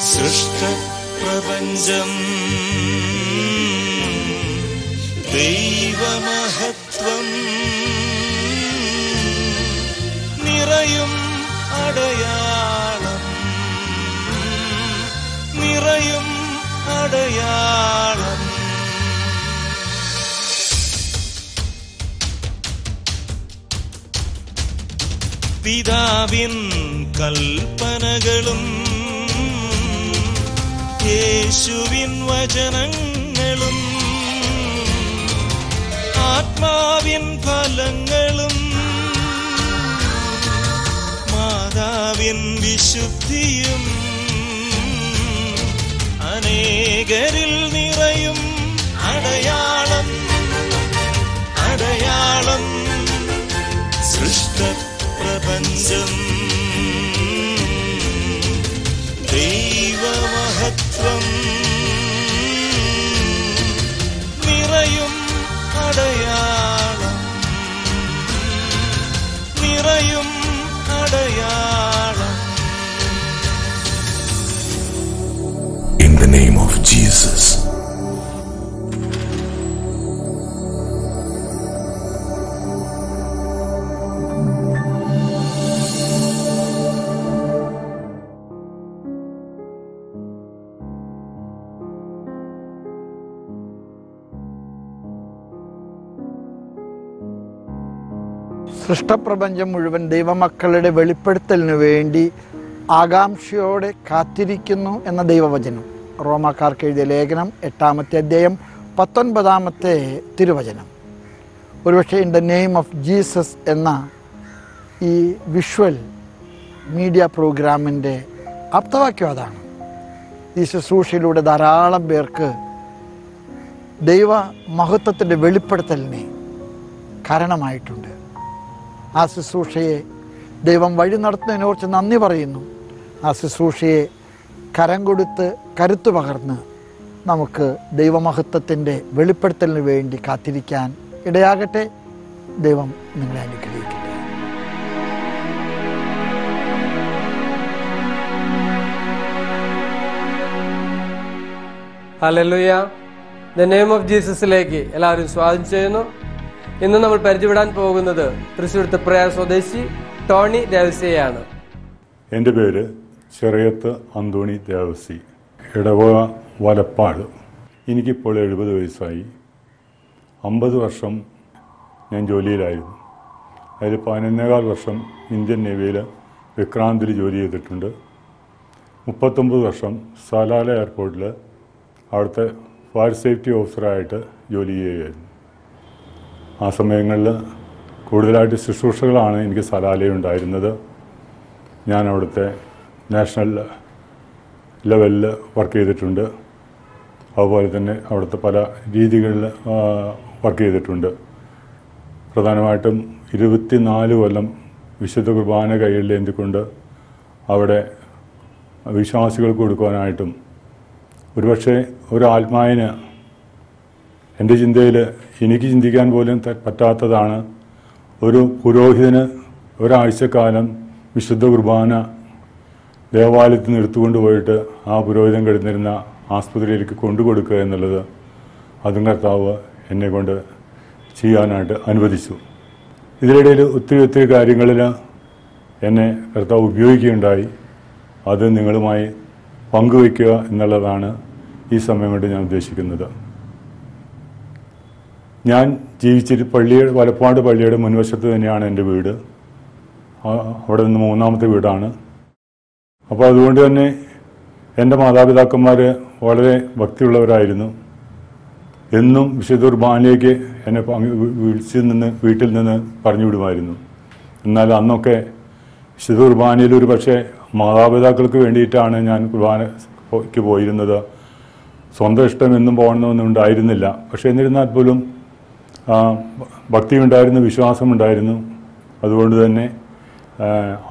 സൃഷ്ടപ്രപഞ്ചം ദൈവമഹത്വം നിറയും അടയാളം, നിറയും അടയാളം. പിതാവിൻ കൽപ്പനകളും യേശുവിൻ വചനങ്ങളും ആത്മാവിൻ ഫലങ്ങളും മാതാവിൻ വിശുദ്ധിയും അനേകരിൽ നിറയും അടയാളം, അടയാളം. സൃഷ്ടപ്രപഞ്ചം ദൈവമഹത്വം നിറയും അടയാളം, നിറയും അടയാളം. In the name of Jesus. സൃഷ്ടപ്രപഞ്ചം മുഴുവൻ ദൈവമക്കളുടെ വെളിപ്പെടുത്തലിനു വേണ്ടി ആകാംക്ഷയോടെ കാത്തിരിക്കുന്നു എന്ന ദൈവവചനം. റോമാക്കാർക്ക് എഴുതിയ ലേഖനം 8-ാമത്തെ അധ്യായം 19-ാമത്തെ തിരുവചനം. ഒരുപക്ഷെ in the name of Jesus എന്ന ഈ വിഷ്വൽ മീഡിയ പ്രോഗ്രാമിൻ്റെ ആപ്തവാക്യം അതാണ്. ഈ ശുശ്രൂഷയിലൂടെ ധാരാളം പേർക്ക് ദൈവ മഹത്വത്തിൻ്റെ വെളിപ്പെടുത്തലിനെ കാരണമായിട്ടുണ്ട്. ആ ശുശ്രൂഷയെ ദൈവം വഴി നടത്തുന്നതിനെക്കുറിച്ച് നന്ദി പറയുന്നു. ആ ശുശ്രൂഷയെ കരം കൊടുത്ത് കരുത്തു പകർന്ന് നമുക്ക് ദൈവമഹത്വത്തിൻ്റെ വെളിപ്പെടുത്തലിന് വേണ്ടി കാത്തിരിക്കാൻ ഇടയാകട്ടെ. ദൈവം നിങ്ങളെ അനുഗ്രഹിക്കട്ടെ. ഹല്ലേലൂയ. ദ നെയിം ഓഫ് ജീസസിലേക്ക് എല്ലാവരും സ്വാഗതം ചെയ്യുന്നു. ഇന്ന് നമ്മൾ പരിചയപ്പെടാൻ പോകുന്നത് തൃശ്ശൂർ തൃപ്രയാർ സ്വദേശി ടോണി ദേവസിയാണ്. എൻ്റെ പേര് ചെറിയത്ത് അന്തോണി ദേവസി, ഇടവക വലപ്പാട്. എനിക്കിപ്പോൾ 70 വയസ്സായി. 50 വർഷം ഞാൻ ജോലിയിലായിരുന്നു. അതിൽ 11.25 വർഷം ഇന്ത്യൻ നേവിയിൽ വിക്രാന്തിൽ ജോലി ചെയ്തിട്ടുണ്ട്. 39 വർഷം സലാല എയർപോർട്ടിൽ അവിടുത്തെ ഫയർ സേഫ്റ്റി ഓഫീസറായിട്ട് ജോലി ചെയ്യുകയായിരുന്നു. ആ സമയങ്ങളിൽ കൂടുതലായിട്ട് ശുശ്രൂഷകളാണ് എനിക്ക് സലാലയുണ്ടായിരുന്നത്. ഞാൻ അവിടുത്തെ നാഷണൽ ലെവലിൽ വർക്ക് ചെയ്തിട്ടുണ്ട്. അതുപോലെ തന്നെ അവിടുത്തെ പല രീതികളിൽ വർക്ക് ചെയ്തിട്ടുണ്ട്. പ്രധാനമായിട്ടും 24 കൊല്ലം വിശുദ്ധ കുർബാന കയ്യിലേന്തിക്കൊണ്ട് അവിടെ വിശ്വാസികൾക്ക് കൊടുക്കുവാനായിട്ടും, ഒരുപക്ഷെ ഒരു ആത്മാവിന് എൻ്റെ ചിന്തയിൽ എനിക്ക് ചിന്തിക്കാൻ പോലും പറ്റാത്തതാണ്, ഒരു പുരോഹിതന് ഒരാഴ്ചക്കാലം വിശുദ്ധ കുർബാന ദേവാലയത്തിൽ നിന്ന് എടുത്തുകൊണ്ട് പോയിട്ട് ആ പുരോഹിതൻ കിടന്നിരുന്ന ആസ്പത്രിയിലേക്ക് കൊണ്ടുകൊടുക്കുക എന്നുള്ളത്. അതും കർത്താവ് എന്നെ കൊണ്ട് ചെയ്യാനായിട്ട് അനുവദിച്ചു. ഇതിനിടയിൽ ഒത്തിരി കാര്യങ്ങളിൽ എന്നെ കർത്താവ് ഉപയോഗിക്കുകയുണ്ടായി. അത് നിങ്ങളുമായി പങ്കുവയ്ക്കുക എന്നുള്ളതാണ് ഈ സമയം കൊണ്ട് ഞാൻ ഉദ്ദേശിക്കുന്നത്. ഞാൻ ജീവിച്ചിട്ട് വലപ്പാട് പള്ളിയുടെ മുൻവശത്ത് തന്നെയാണ് എൻ്റെ വീട്. അവിടെ നിന്ന് 3ാമത്തെ വീടാണ്. അപ്പോൾ അതുകൊണ്ട് തന്നെ എൻ്റെ മാതാപിതാക്കന്മാർ വളരെ ഭക്തിയുള്ളവരായിരുന്നു. എന്നും വിശുദ്ധ കുർബാനയിലേക്ക് എന്നെ വീട്ടിൽ നിന്ന് പറഞ്ഞു വിടുമായിരുന്നു. എന്നാൽ അന്നൊക്കെ വിശുദ്ധ കുർബാനയിൽ ഒരു പക്ഷേ മാതാപിതാക്കൾക്ക് വേണ്ടിയിട്ടാണ് ഞാൻ കുർബാനയ്ക്ക് പോയിരുന്നത്. സ്വന്തം ഇഷ്ടം എന്നും പോകണമെന്നൊന്നും ഉണ്ടായിരുന്നില്ല. പക്ഷേ എന്നിരുന്നാൽ പോലും ഭക്തിയുണ്ടായിരുന്നു, വിശ്വാസമുണ്ടായിരുന്നു. അതുകൊണ്ട് തന്നെ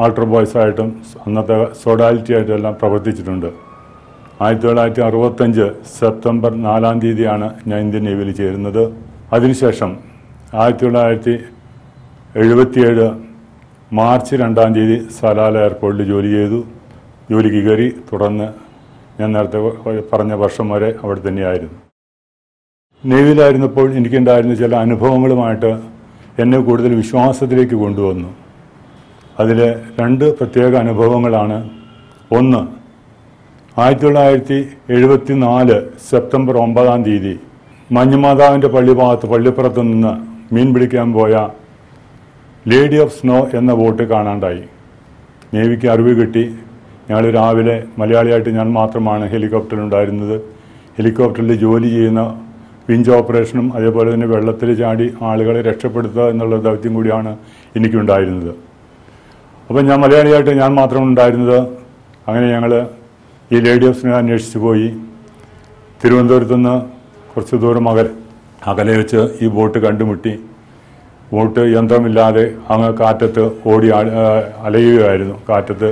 ആൾട്ടർ ബോയ്സായിട്ടും അന്നത്തെ സോഡാലിറ്റി ആയിട്ടും എല്ലാം പ്രവർത്തിച്ചിട്ടുണ്ട്. 1965 സെപ്റ്റംബർ 4-ാം തീയതിയാണ് ഞാൻ ഇന്ത്യൻ നേവിയിൽ ചേരുന്നത്. അതിനുശേഷം 1977 മാർച്ച് 2-ാം തീയതി സലാല എയർപോർട്ടിൽ ജോലി ചെയ്തു. ജോലിക്ക് കയറി. തുടർന്ന് ഞാൻ നേരത്തെ പറഞ്ഞ വർഷം വരെ അവിടെ തന്നെയായിരുന്നു. നേവിയിലായിരുന്നപ്പോൾ എനിക്കുണ്ടായിരുന്ന ചില അനുഭവങ്ങളുമായിട്ട് എന്നെ കൂടുതൽ വിശ്വാസത്തിലേക്ക് കൊണ്ടുവന്നു. അതിൽ 2 പ്രത്യേക അനുഭവങ്ങളാണ്. ഒന്ന്, 1974 സെപ്റ്റംബർ 9-ാം തീയതി മഞ്ഞുമാതാവിൻ്റെ പള്ളിപ്പുറത്ത് നിന്ന് മീൻ പിടിക്കാൻ പോയ ലേഡി ഓഫ് സ്നോ എന്ന ബോട്ട് കാണാണ്ടായി. നേവിക്ക് അറിവ് കിട്ടി. ഞങ്ങൾ രാവിലെ, മലയാളിയായിട്ട് ഞാൻ മാത്രമാണ് ഹെലികോപ്റ്ററിലുണ്ടായിരുന്നത്. ഹെലികോപ്റ്ററിൽ ജോലി ചെയ്യുന്ന വിഞ്ച് ഓപ്പറേഷനും അതേപോലെ തന്നെ വെള്ളത്തിൽ ചാടി ആളുകളെ രക്ഷപ്പെടുത്തുക എന്നുള്ള ദൗത്യം കൂടിയാണ് എനിക്കുണ്ടായിരുന്നത്. അപ്പം ഞാൻ മലയാളിയായിട്ട് ഞാൻ മാത്രം ഉണ്ടായിരുന്നത്. അങ്ങനെ ഞങ്ങൾ ഈ ലേഡി ഓഫ് സ്നോ അന്വേഷിച്ച് പോയി. തിരുവനന്തപുരത്ത് നിന്ന് കുറച്ച് ദൂരം അകലെ വെച്ച് ഈ ബോട്ട് കണ്ടുമുട്ടി. ബോട്ട് യന്ത്രമില്ലാതെ അങ്ങ് കാറ്റത്ത് ഓടി അലയുകയായിരുന്നു. കാറ്റത്ത്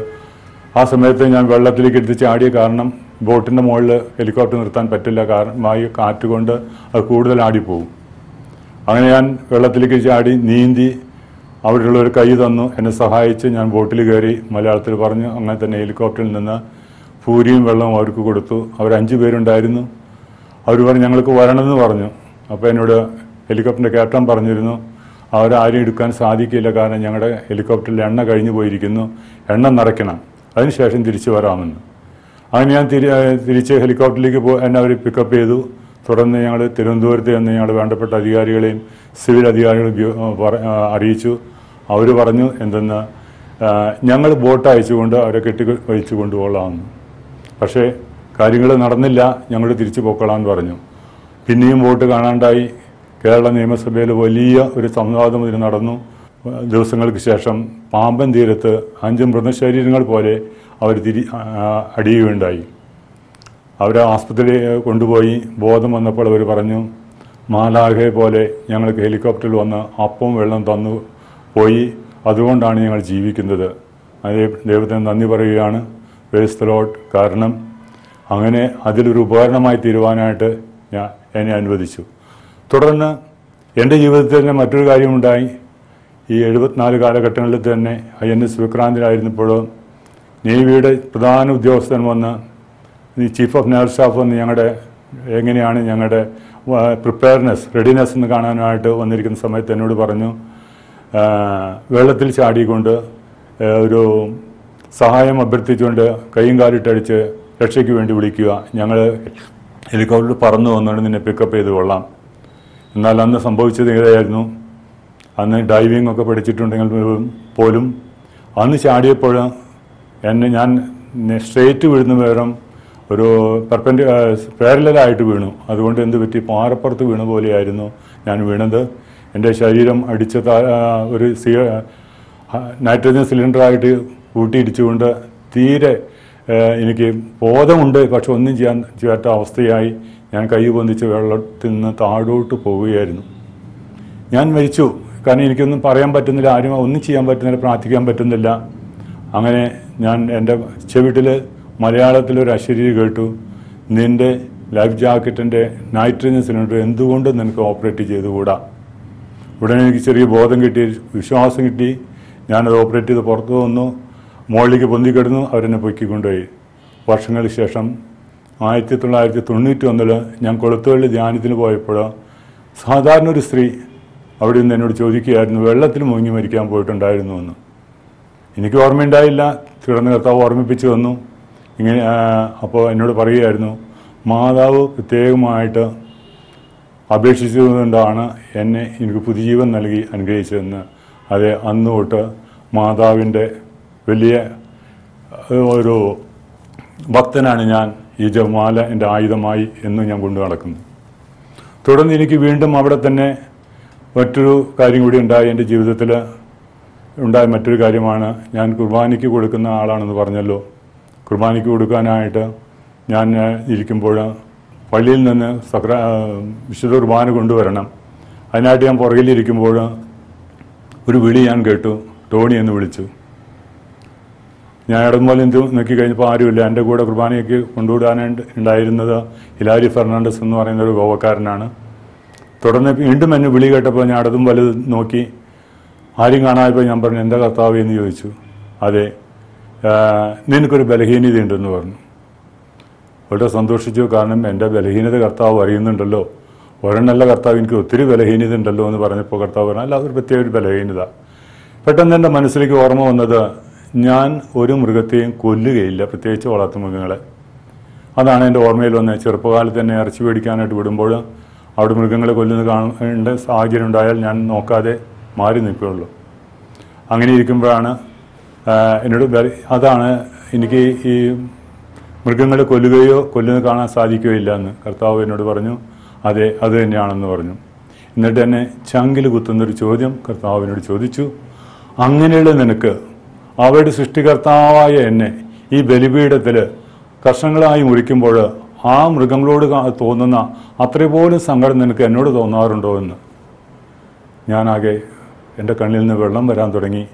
ആ സമയത്ത് ഞാൻ വെള്ളത്തിലേക്ക് എടുത്ത് ചാടിയ കാരണം ബോട്ടിൻ്റെ മുകളിൽ ഹെലികോപ്റ്റർ നിർത്താൻ പറ്റില്ല. കാരണം കാറ്റ് കൊണ്ട് അത് കൂടുതൽ ആടിപ്പോവും. അങ്ങനെ ഞാൻ വെള്ളത്തിലേക്ക് ചാടി നീന്തി അവിടെയുള്ളൊരു കൈ തന്നു, എന്നെ സഹായിച്ച് ഞാൻ ബോട്ടിൽ കയറി. മലയാളത്തിൽ പറഞ്ഞു. അങ്ങനെ തന്നെ ഹെലികോപ്റ്ററിൽ നിന്ന് പൂരിയും വെള്ളവും അവർക്ക് കൊടുത്തു. അവർ 5 പേരുണ്ടായിരുന്നു. അവർ പറഞ്ഞു ഞങ്ങൾക്ക് വരണമെന്ന് പറഞ്ഞു. അപ്പോൾ എന്നോട് ഹെലികോപ്റ്ററിൻ്റെ ക്യാപ്റ്റൻ പറഞ്ഞിരുന്നു അവരാരും എടുക്കാൻ സാധിക്കില്ല, കാരണം ഞങ്ങളുടെ ഹെലികോപ്റ്ററിൽ എണ്ണ കഴിഞ്ഞു പോയിരിക്കുന്നു, എണ്ണ നിറയ്ക്കണം, അതിനുശേഷം തിരിച്ചു വരാമെന്ന്. അങ്ങനെ ഞാൻ തിരിച്ച് ഹെലികോപ്റ്ററിലേക്ക് എന്നെ അവർ പിക്കപ്പ് ചെയ്തു. തുടർന്ന് ഞങ്ങൾ തിരുവനന്തപുരത്ത് നിന്ന് ഞങ്ങൾ വേണ്ടപ്പെട്ട അധികാരികളെയും സിവിൽ അധികാരികളെയും അറിയിച്ചു. അവർ പറഞ്ഞു എന്തെന്ന്, ഞങ്ങൾ ബോട്ട് അയച്ചുകൊണ്ട് അവരെ വഹിച്ചു കൊണ്ടുപോകാമെന്ന്. പക്ഷേ കാര്യങ്ങൾ നടന്നില്ല, ഞങ്ങൾ തിരിച്ചു പോക്കളാമെന്ന് പറഞ്ഞു. പിന്നെയും ബോട്ട് കാണാണ്ടായി. കേരള നിയമസഭയിൽ വലിയ ഒരു സംവാദം ഇതിന് നടന്നു. ദിവസങ്ങൾക്ക് ശേഷം പാമ്പൻ തീരത്ത് 5 മൃതശരീരങ്ങൾ പോലെ അവർ അടിയുകയുണ്ടായി. അവരെ ആസ്പത്രിയിൽ കൊണ്ടുപോയി. ബോധം വന്നപ്പോൾ അവർ പറഞ്ഞു മാലാഖയെ പോലെ ഞങ്ങൾക്ക് ഹെലികോപ്റ്ററിൽ വന്ന് അപ്പവും വെള്ളം തന്നു പോയി, അതുകൊണ്ടാണ് ഞങ്ങൾ ജീവിക്കുന്നത്. അതേ ദൈവത്തിന് നന്ദി പറയുകയാണ്. Praise the Lord. കാരണം അങ്ങനെ അതിലൊരു ഉപകരണമായി തീരുവാനായിട്ട് എന്നെ അനുവദിച്ചു. തുടർന്ന് എൻ്റെ ജീവിതത്തിൽ തന്നെ മറ്റൊരു കാര്യമുണ്ടായി. ഈ 74 കാലഘട്ടങ്ങളിൽ തന്നെ INS വിക്രാന്തിലായിരുന്നപ്പോൾ നേവിയുടെ പ്രധാന ഉദ്യോഗസ്ഥൻ വന്ന് ചീഫ് ഓഫ് നേവൽ സ്റ്റാഫ് വന്ന് എങ്ങനെയാണ് ഞങ്ങളുടെ പ്രിപ്പയർനെസ്, റെഡിനെസ് എന്ന് കാണാനായിട്ട് വന്നിരിക്കുന്ന സമയത്ത് എന്നോട് പറഞ്ഞു വെള്ളത്തിൽ ചാടിക്കൊണ്ട് ഒരു സഹായം അഭ്യർത്ഥിച്ചുകൊണ്ട് കൈയും കാലിട്ടടിച്ച് രക്ഷയ്ക്ക് വേണ്ടി വിളിക്കുക, ഞങ്ങൾ ഹെലികോപ്റ്ററിൽ പറന്നു വന്നുകൊണ്ട് നിന്നെ പിക്കപ്പ് ചെയ്ത് കൊള്ളാം. എന്നാൽ അന്ന് സംഭവിച്ചത് ഇതായിരുന്നു. അന്ന് ഡൈവിംഗ് ഒക്കെ പഠിച്ചിട്ടുണ്ടെങ്കിൽ പോലും അന്ന് ചാടിയപ്പോൾ ഞാൻ സ്ട്രേറ്റ് വീഴുന്ന പകരം ഒരു പാരലലായിട്ട് വീണു. അതുകൊണ്ട് എന്ത് പറ്റി, പാറപ്പുറത്ത് വീണ പോലെയായിരുന്നു ഞാൻ വീണത്. എൻ്റെ ശരീരം അടിച്ച ഒരു നൈട്രജൻ സിലിണ്ടറായിട്ട് കൂട്ടിയിടിച്ചുകൊണ്ട് തീരെ എനിക്ക് ബോധമുണ്ട്, പക്ഷെ ഒന്നും ചെയ്യാത്ത അവസ്ഥയായി ഞാൻ കൈ പൊന്തിച്ച് വെള്ളത്തിൽ നിന്ന് താഴോട്ട് പോവുകയായിരുന്നു. ഞാൻ മരിച്ചു. കാരണം എനിക്കൊന്നും പറയാൻ പറ്റുന്നില്ല, ആരും ഒന്നും ചെയ്യാൻ പറ്റുന്നില്ല, പ്രാർത്ഥിക്കാൻ പറ്റുന്നില്ല. അങ്ങനെ ഞാൻ എൻ്റെ ചെവിട്ടിൽ മലയാളത്തിലൊരു അശരീരി കേട്ടു, നിൻ്റെ ലൈഫ് ജാക്കറ്റിൻ്റെ നൈട്രജൻ സിലിണ്ടർ എന്തുകൊണ്ട് നിനക്ക് ഓപ്പറേറ്റ് ചെയ്തുകൂടാ. ഉടനെ എനിക്ക് ചെറിയ ബോധം കിട്ടി, വിശ്വാസം കിട്ടി. ഞാനത് ഓപ്പറേറ്റ് ചെയ്ത് പുറത്തു വന്നു, മുകളിലേക്ക് പൊന്തിക്കിടന്നു. അവരെന്നെ പൊക്കിക്കൊണ്ടുപോയി. വർഷങ്ങൾക്ക് ശേഷം 1991 ഞാൻ കൊളുത്തുവള്ളി ധ്യാനത്തിന് പോയപ്പോൾ സാധാരണ ഒരു സ്ത്രീ അവിടെ നിന്ന് എന്നോട് ചോദിക്കുകയായിരുന്നു, വെള്ളത്തിൽ മുങ്ങി മരിക്കാൻ പോയിട്ടുണ്ടായിരുന്നു എന്ന്. എനിക്ക് ഓർമ്മയുണ്ടായില്ല. തുടർന്ന് കർത്താവ് ഓർമ്മിപ്പിച്ചു തന്നു. ഇങ്ങനെ അപ്പോൾ എന്നോട് പറയുകയായിരുന്നു, മാതാവ് പ്രത്യേകമായിട്ട് അപേക്ഷിച്ചതുകൊണ്ടാണ് എനിക്ക് പുതുജീവൻ നൽകി അനുഗ്രഹിച്ചതെന്ന്. അതെ, അന്ന് തൊട്ട് മാതാവിൻ്റെ വലിയ ഒരു ഭക്തനാണ് ഞാൻ. ഈ ജപമാല എൻ്റെ ആയുധമായി എന്നും ഞാൻ കൊണ്ടു നടക്കുന്നു. തുടർന്ന് എനിക്ക് വീണ്ടും അവിടെ തന്നെ മറ്റൊരു കാര്യം കൂടി ഉണ്ടായി. എൻ്റെ ജീവിതത്തിൽ ഉണ്ടായ മറ്റൊരു കാര്യമാണ്, ഞാൻ കുർബാനയ്ക്ക് കൊടുക്കുന്ന ആളാണെന്ന് പറഞ്ഞല്ലോ. കുർബാനയ്ക്ക് കൊടുക്കാനായിട്ട് ഞാൻ ഇരിക്കുമ്പോൾ പള്ളിയിൽ നിന്ന് വിശുദ്ധ കുർബാന കൊണ്ടുവരണം. അതിനായിട്ട് ഞാൻ പുറകിലിരിക്കുമ്പോൾ ഒരു വിളി ഞാൻ കേട്ടു, ടോണി എന്ന് വിളിച്ചു. ഞാൻ ഇടംപോലെ നോക്കി കഴിഞ്ഞപ്പോൾ ആരുമില്ല. എൻ്റെ കൂടെ കുർബാനയ്ക്ക് കൊണ്ടുവിടാനായിട്ട് ഉണ്ടായിരുന്നത് ഹിലാരി ഫെർണാണ്ടസ് എന്ന് പറയുന്ന ഒരു ഗോവക്കാരനാണ്. തുടർന്ന് വീണ്ടും എന്നെ വിളി കേട്ടപ്പോൾ ഞാൻ ഇടതും വലുത് നോക്കി, ആരും കാണായപ്പോൾ ഞാൻ പറഞ്ഞു, എന്താ കർത്താവ് എന്ന് ചോദിച്ചു. അതെ, നിനക്കൊരു ബലഹീനത ഉണ്ടെന്ന് പറഞ്ഞു. വളരെ സന്തോഷിച്ചു. കാരണം എൻ്റെ ബലഹീനത കർത്താവ് അറിയുന്നുണ്ടല്ലോ, ഒരെണ്ണല്ല കർത്താവ്, എനിക്ക് ഒത്തിരി ബലഹീനത ഉണ്ടല്ലോ എന്ന് പറഞ്ഞപ്പോൾ കർത്താവ് പറഞ്ഞു, അല്ല അതൊരു പ്രത്യേക ഒരു ബലഹീനത. പെട്ടെന്ന് എൻ്റെ മനസ്സിലേക്ക് ഓർമ്മ വന്നത്, ഞാൻ ഒരു മൃഗത്തെയും കൊല്ലുകയില്ല, പ്രത്യേകിച്ച് വളർത്തു മൃഗങ്ങളെ. അതാണ് എൻ്റെ ഓർമ്മയിൽ വന്നത്. ചെറുപ്പകാലത്ത് തന്നെ ഇറച്ചി മേടിക്കാനായിട്ട് വിടുമ്പോൾ അവിടെ മൃഗങ്ങളെ കൊല്ലുന്ന കാണേണ്ട സാഹചര്യം ഉണ്ടായാൽ ഞാൻ നോക്കാതെ മാറി നിൽക്കുകയുള്ളൂ. അങ്ങനെ ഇരിക്കുമ്പോഴാണ് എന്നോട് അതാണ് എനിക്ക് ഈ മൃഗങ്ങളെ കൊല്ലുന്നത് കാണാൻ സാധിക്കുകയില്ല എന്ന് കർത്താവ് എന്നോട് പറഞ്ഞു. അതെ, അത് തന്നെയാണെന്ന് പറഞ്ഞു. എന്നിട്ട് എന്നെ ചങ്കിൽ കുത്തുന്നൊരു ചോദ്യം കർത്താവിനോട് ചോദിച്ചു. അങ്ങനെയുള്ള നിനക്ക് അവരുടെ സൃഷ്ടികർത്താവായ എന്നെ ഈ ബലിപീഠത്തിൽ കർഷങ്ങളായി മുറിക്കുമ്പോൾ ആ മൃഗങ്ങളോട് തോന്നുന്ന അത്രപോലും സങ്കടം നിനക്ക് എന്നോട് തോന്നാറുണ്ടോ എന്ന്. ഞാനാകെ എൻ്റെ കണ്ണിൽ നിന്ന് വെള്ളം വരാൻ തുടങ്ങി.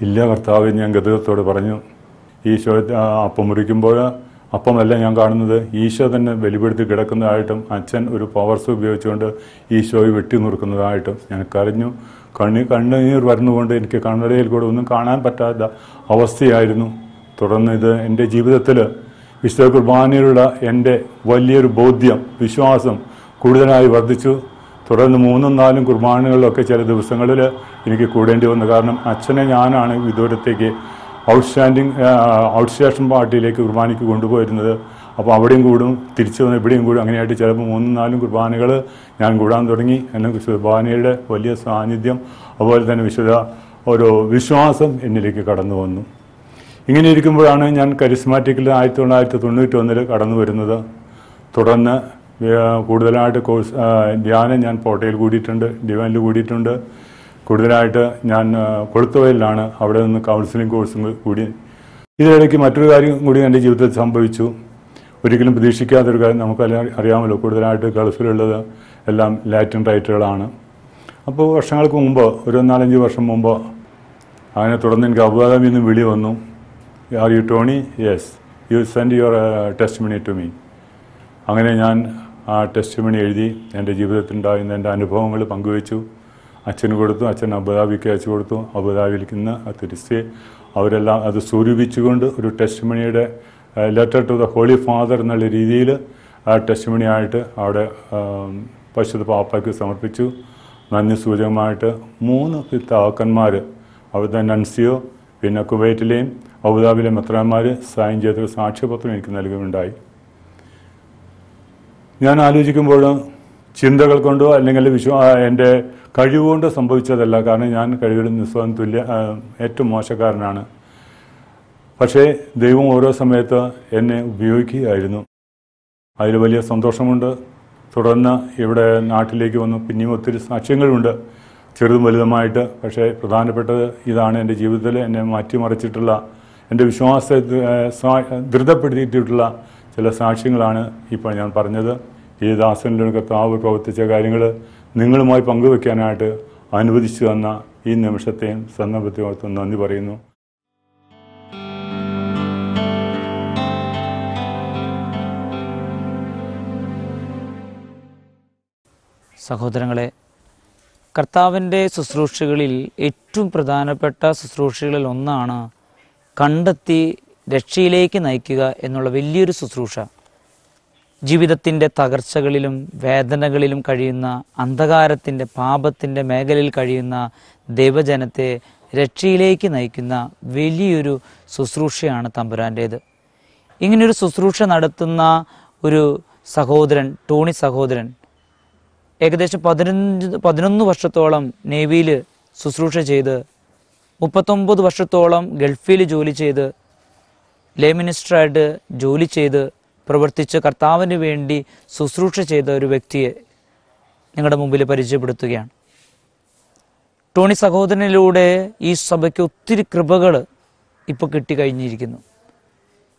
ഇല്ല കർത്താവ്, ഞാൻ ഗദ്ഗതത്തോട് പറഞ്ഞു. ഈശോ അപ്പം മുറിക്കുമ്പോൾ അപ്പമല്ല ഞാൻ കാണുന്നത്, ഈശോ തന്നെ ബലിപീഠത്തിൽ കിടക്കുന്നതായിട്ടും അച്ഛൻ ഒരു പവർസ് ഉപയോഗിച്ചുകൊണ്ട് ഈശോയെ വെട്ടി നുറുക്കുന്നതായിട്ടും ഞാൻ കരഞ്ഞു. കണ്ണുനീർ വരുന്നുകൊണ്ട് എനിക്ക് കണ്ണടയിൽ കൂടെ ഒന്നും കാണാൻ പറ്റാത്ത അവസ്ഥയായിരുന്നു. തുടർന്ന് ഇത് എൻ്റെ ജീവിതത്തിൽ വിശുദ്ധ കുർബാനയിലുള്ള എൻ്റെ വലിയൊരു ബോധ്യം, വിശ്വാസം കൂടുതലായി വർദ്ധിച്ചു. തുടർന്ന് 3ഉം 4ഉം കുർബാനകളിലൊക്കെ ചില ദിവസങ്ങളിൽ എനിക്ക് കൂടേണ്ടി വന്നു. കാരണം അച്ഛനെ ഞാനാണ് വിദൂരത്തേക്ക് ഔട്ട്സ്റ്റേഷൻ പാർട്ടിയിലേക്ക് കുർബാനയ്ക്ക് കൊണ്ടുപോയിരുന്നത്. അപ്പോൾ അവിടെയും കൂടും, തിരിച്ചു വന്ന് ഇവിടെയും കൂടും. അങ്ങനെയായിട്ട് ചിലപ്പോൾ 3ഉം 4ഉം കുർബാനകൾ ഞാൻ കൂടാൻ തുടങ്ങി. എന്നെ കുർബാനയുടെ വലിയ സാന്നിധ്യം, അതുപോലെ തന്നെ ഒരു വിശ്വാസം എന്നിലേക്ക് കടന്നു വന്നു. ഇങ്ങനെ ഇരിക്കുമ്പോഴാണ് ഞാൻ കരിസ്മാറ്റിക്കിൽ 1991 കടന്നു വരുന്നത്. തുടർന്ന് കൂടുതലായിട്ട് ധ്യാനം ഞാൻ പോട്ടയിൽ കൂടിയിട്ടുണ്ട്, ഡിവൈനിൽ കൂടിയിട്ടുണ്ട്. കൂടുതലായിട്ട് ഞാൻ കൊളുത്തുവയലിലാണ്, അവിടെ നിന്ന് കൗൺസിലിംഗ് കോഴ്സും കൂടി. ഇതിനിടയ്ക്ക് മറ്റൊരു കാര്യം കൂടി എൻ്റെ ജീവിതത്തിൽ സംഭവിച്ചു. ഒരിക്കലും പ്രതീക്ഷിക്കാത്തൊരു കാര്യം. നമുക്ക് അറിയാമല്ലോ, കൂടുതലായിട്ട് ഗൾഫിലുള്ളത് എല്ലാം ലാറ്റിൻ റൈറ്റുകളാണ്. അപ്പോൾ വർഷങ്ങൾക്ക് മുമ്പ്, ഒരു 4-5 വർഷം മുമ്പ്, അങ്ങനെ തുടർന്ന് എനിക്ക് അബുദാബിയിൽ നിന്ന് വിളി വന്നു. Are you Tony? Yes, you send your testimony to me. അങ്ങനെ ഞാൻ ആ ടെസ്റ്റിമണി എഴുതി എൻ്റെ ജീവിതത്തിലുണ്ടായിരുന്ന എൻ്റെ അനുഭവങ്ങൾ പങ്കുവച്ചു. അച്ഛന് കൊടുത്തു. അച്ഛൻ അബുദാബിക്ക് അയച്ചു കൊടുത്തു. അബുദാബിയിലേക്ക് ഇന്ന് തിരിച്ച് അവരെല്ലാം അത് സ്വരൂപിച്ചുകൊണ്ട് ഒരു ടെസ്റ്റിമണിയുടെ letter to the holy father എന്നുള്ള രീതിയിൽ ആ ടെസ്റ്റിമണി ആയിട്ട് അവിടെ പരിശുദ്ധ പാപ്പായ്ക്ക് സമർപ്പിച്ചു. നന്ദി സൂചകമായിട്ട് 3 പിതാക്കന്മാർ, അവിടുത്തെ നൻസിയോ, പിന്നെ കുവൈറ്റിലെയും അബുദാബിയിലെ മെത്രാന്മാർ സൈൻ ചെയ്തൊരു സാക്ഷ്യപത്രം എനിക്ക് നൽകുകയുണ്ടായി. ഞാൻ ആലോചിക്കുമ്പോൾ ചിന്തകൾ കൊണ്ടോ അല്ലെങ്കിൽ എൻ്റെ കഴിവുകൊണ്ടോ സംഭവിച്ചതല്ല. കാരണം ഞാൻ കഴിവിലും നിസ്വാം ഏറ്റവും മോശക്കാരനാണ്. പക്ഷേ ദൈവം ഓരോ സമയത്ത് എന്നെ ഉപയോഗിക്കുകയായിരുന്നു. അതിൽ വലിയ സന്തോഷമുണ്ട്. തുടർന്ന് ഇവിടെ നാട്ടിലേക്ക് വന്നു. പിന്നെയും ഒത്തിരി സാക്ഷ്യങ്ങളുണ്ട്, ചെറുതും വലുതുമായിട്ട്. പക്ഷേ പ്രധാനപ്പെട്ടത് ഇതാണ്, എൻ്റെ ജീവിതത്തിൽ എന്നെ മാറ്റിമറിച്ചിട്ടുള്ള, എൻ്റെ വിശ്വാസത്തെ ദൃഢപ്പെടുത്തിയിട്ടുള്ള ചില സാക്ഷ്യങ്ങളാണ് ഇപ്പോൾ ഞാൻ പറഞ്ഞത്. ഈ ദാസനിലൂടെ കർത്താവ് പ്രവർത്തിച്ച കാര്യങ്ങൾ നിങ്ങളുമായി പങ്കുവെക്കാനായിട്ട് അനുവദിച്ചു തന്ന ഈ നിമിഷത്തെയും സന്ദർഭത്തെയും ഓർത്ത് നന്ദി പറയുന്നു. സഹോദരങ്ങളെ, കർത്താവിൻ്റെ ശുശ്രൂഷകളിൽ ഏറ്റവും പ്രധാനപ്പെട്ട ശുശ്രൂഷകളിൽ ഒന്നാണ് കണ്ടെത്തി രക്ഷയിലേക്ക് നയിക്കുക എന്നുള്ള വലിയൊരു ശുശ്രൂഷ. ജീവിതത്തിൻ്റെ തകർച്ചകളിലും വേദനകളിലും കഴിയുന്ന, അന്ധകാരത്തിൻ്റെ പാപത്തിൻ്റെ മേഖലയിൽ കഴിയുന്ന ദൈവജനത്തെ രക്ഷയിലേക്ക് നയിക്കുന്ന വലിയൊരു ശുശ്രൂഷയാണ് തമ്പുരാൻ്റേത്. ഇങ്ങനൊരു ശുശ്രൂഷ നടത്തുന്ന ഒരു സഹോദരൻ, ടോണി സഹോദരൻ, ഏകദേശം 11 വർഷത്തോളം നേവിയിൽ ശുശ്രൂഷ ചെയ്ത്, 39 വർഷത്തോളം ഗൾഫിൽ ജോലി ചെയ്ത്, ലേ മിനിസ്റ്ററായിട്ട് ജോലി ചെയ്ത് പ്രവർത്തിച്ച് കർത്താവിന് വേണ്ടി ശുശ്രൂഷ ചെയ്ത ഒരു വ്യക്തിയെ നിങ്ങളുടെ മുമ്പിൽ പരിചയപ്പെടുത്തുകയാണ്. ടോണി സഹോദരനിലൂടെ ഈ സഭയ്ക്ക് ഒത്തിരി കൃപകൾ ഇപ്പോൾ കിട്ടിക്കഴിഞ്ഞിരിക്കുന്നു.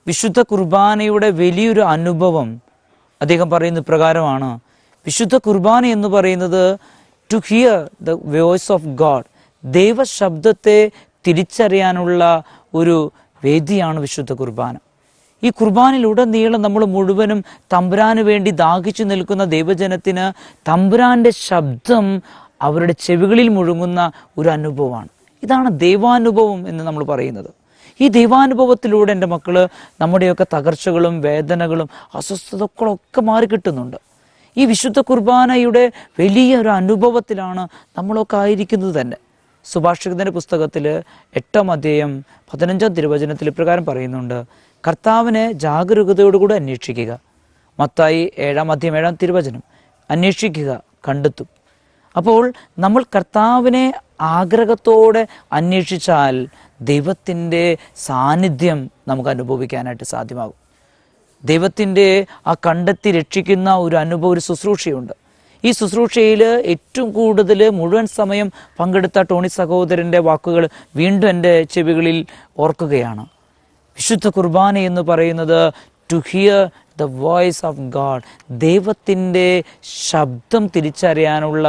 വിശുദ്ധ കുർബാനയുടെ വലിയൊരു അനുഭവം അദ്ദേഹം പറയുന്ന ഇപ്രകാരമാണ്: വിശുദ്ധ കുർബാന എന്ന് പറയുന്നത് to hear the voice of God, ദൈവശബ്ദത്തെ തിരിച്ചറിയാനുള്ള ഒരു വേദിയാണ് വിശുദ്ധ കുർബാന. ഈ കുർബാനയിലുടനീളം നമ്മൾ മുഴുവനും തമ്പുരാന് വേണ്ടി ദാഹിച്ചു നിൽക്കുന്ന ദൈവജനത്തിന് തമ്പുരാൻ്റെ ശബ്ദം അവരുടെ ചെവികളിൽ മുഴങ്ങുന്ന ഒരു അനുഭവമാണ്. ഇതാണ് ദൈവാനുഭവം എന്ന് നമ്മൾ പറയുന്നത്. ഈ ദൈവാനുഭവത്തിലൂടെ എൻ്റെ മക്കൾ നമ്മുടെയൊക്കെ തകർച്ചകളും വേദനകളും അസ്വസ്ഥതകളൊക്കെ മാറിക്കിട്ടുന്നുണ്ട്. ഈ വിശുദ്ധ കുർബാനയുടെ വലിയൊരു അനുഭവത്തിലാണ് നമ്മളൊക്കെ ആയിരിക്കുന്നത് തന്നെ. സുഭാഷിതൻ്റെ പുസ്തകത്തിൽ 8-ാം അധ്യായം 15-ാം തിരുവചനത്തിൽ ഇപ്രകാരം പറയുന്നുണ്ട്, കർത്താവിനെ ജാഗരൂകതയോടുകൂടി അന്വേഷിക്കുക. മത്തായി 7-ാം അധ്യായം 7-ാം തിരുവചനം, അന്വേഷിക്കുക കണ്ടെത്തും. അപ്പോൾ നമ്മൾ കർത്താവിനെ ആഗ്രഹത്തോടെ അന്വേഷിച്ചാൽ ദൈവത്തിൻ്റെ സാന്നിധ്യം നമുക്ക് അനുഭവിക്കാനായിട്ട് സാധ്യമാകും. ദൈവത്തിൻ്റെ ആ കണ്ടെത്തി രക്ഷിക്കുന്ന ഒരു അനുഭവം, ഒരു ശുശ്രൂഷയുണ്ട്. ഈ ശുശ്രൂഷയിൽ ഏറ്റവും കൂടുതൽ മുഴുവൻ സമയം പങ്കെടുത്ത ടോണി സഹോദരൻ്റെ വാക്കുകൾ വീണ്ടും എൻ്റെ ചെവികളിൽ ഓർക്കുകയാണ്. വിശുദ്ധ കുർബാന എന്ന് പറയുന്നത് to hear the voice of God, ദൈവത്തിൻ്റെ ശബ്ദം തിരിച്ചറിയാനുള്ള